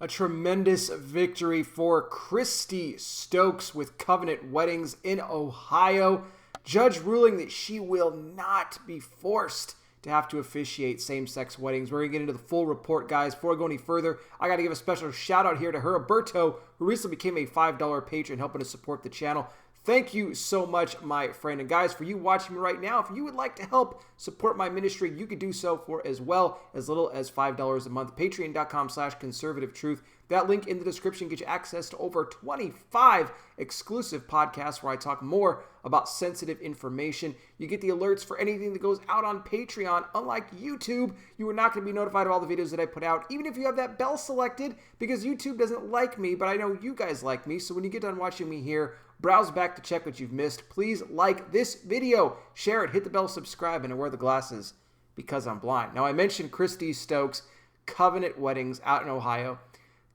A tremendous victory for Christy Stokes with Covenant Weddings in Ohio. Judge ruling that she will not be forced to have to officiate same-sex weddings. We're going to get into the full report, guys. Before I go any further, I got to give a special shout-out here to Heriberto, who recently became a $5 patron helping to support the channel. Thank you so much, my friend. And guys, for you watching me right now, if you would like to help support my ministry, you could do so for as little as $5 a month. Patreon.com/conservative-truth. That link in the description gets you access to over 25 exclusive podcasts where I talk more about sensitive information. You get the alerts for anything that goes out on Patreon. Unlike YouTube, you are not going to be notified of all the videos that I put out, even if you have that bell selected, because YouTube doesn't like me, but I know you guys like me. So when you get done watching me here, browse back to check what you've missed. Please like this video, share it, hit the bell, subscribe, and I wear the glasses because I'm blind. Now, I mentioned Christy Stokes, Covenant Weddings out in Ohio.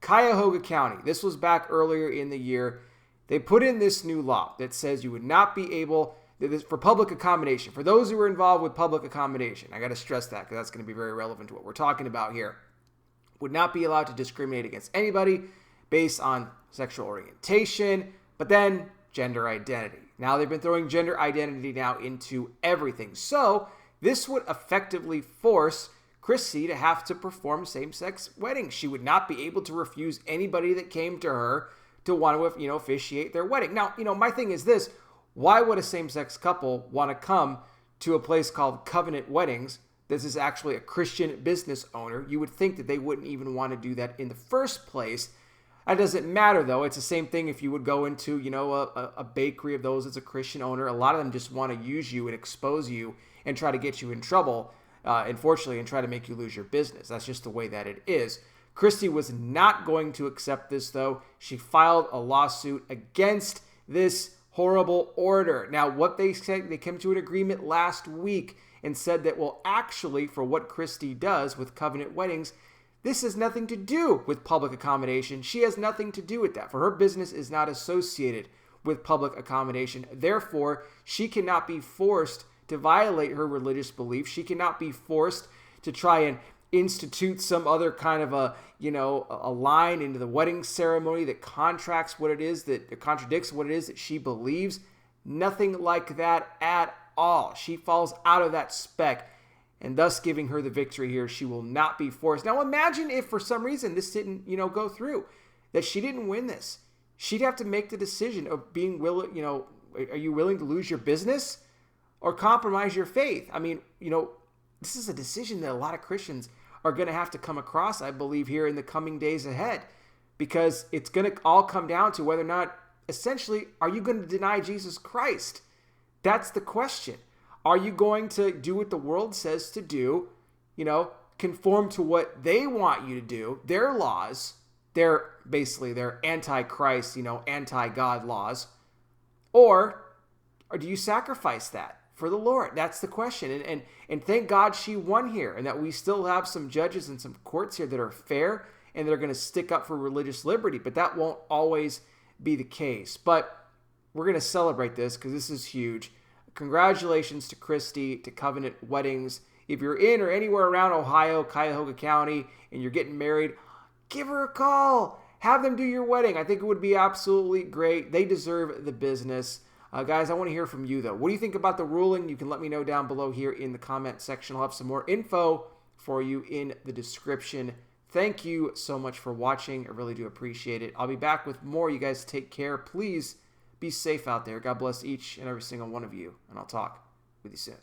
Cuyahoga County, this was back earlier in the year. They put in this new law that says you would not be able, for public accommodation, for those who are involved with public accommodation, I got to stress that because that's going to be very relevant to what we're talking about here, would not be allowed to discriminate against anybody based on sexual orientation, but then gender identity. Now they've been throwing gender identity now into everything. So this would effectively force Chrissy to have to perform same-sex weddings. She would not be able to refuse anybody that came to her to want to, officiate their wedding. Now, my thing is this: why would a same-sex couple want to come to a place called Covenant Weddings? This is actually a Christian business owner. You would think that they wouldn't even want to do that in the first place. That doesn't matter, though. It's the same thing if you would go into, a bakery of those as a Christian owner. A lot of them just want to use you and expose you and try to get you in trouble, unfortunately, and try to make you lose your business. That's just the way that it is. Christy was not going to accept this, though. She filed a lawsuit against this horrible order. Now, what they said, they came to an agreement last week and said that, well, actually, for what Christy does with Covenant Weddings, this has nothing to do with public accommodation. She has nothing to do with that. For her business is not associated with public accommodation. Therefore, she cannot be forced to violate her religious beliefs. She cannot be forced to try and institute some other kind of a line into the wedding ceremony that contradicts what it is that she believes. Nothing like that at all. She falls out of that spec, and thus giving her the victory here. She will not be forced. Now imagine if for some reason this didn't, go through, that she didn't win this. She'd have to make the decision of being willing, are you willing to lose your business or compromise your faith? I mean, this is a decision that a lot of Christians are going to have to come across, I believe, here in the coming days ahead, because it's going to all come down to whether or not, essentially, are you going to deny Jesus Christ? That's the question. Are you going to do what the world says to do, conform to what they want you to do, their laws, their anti-Christ, anti-God laws, or do you sacrifice that for the Lord? That's the question. And thank God she won here, and that we still have some judges and some courts here that are fair and they're going to stick up for religious liberty, but that won't always be the case. But we're going to celebrate this because this is huge. Congratulations to Christy, to Covenant Weddings. If you're in or anywhere around Ohio, Cuyahoga County, and you're getting married, give her a call. Have them do your wedding. I think it would be absolutely great. They deserve the business. Guys, I want to hear from you, though. What do you think about the ruling? You can let me know down below here in the comment section. I'll have some more info for you in the description. Thank you so much for watching. I really do appreciate it. I'll be back with more. You guys take care. Please be safe out there. God bless each and every single one of you, and I'll talk with you soon.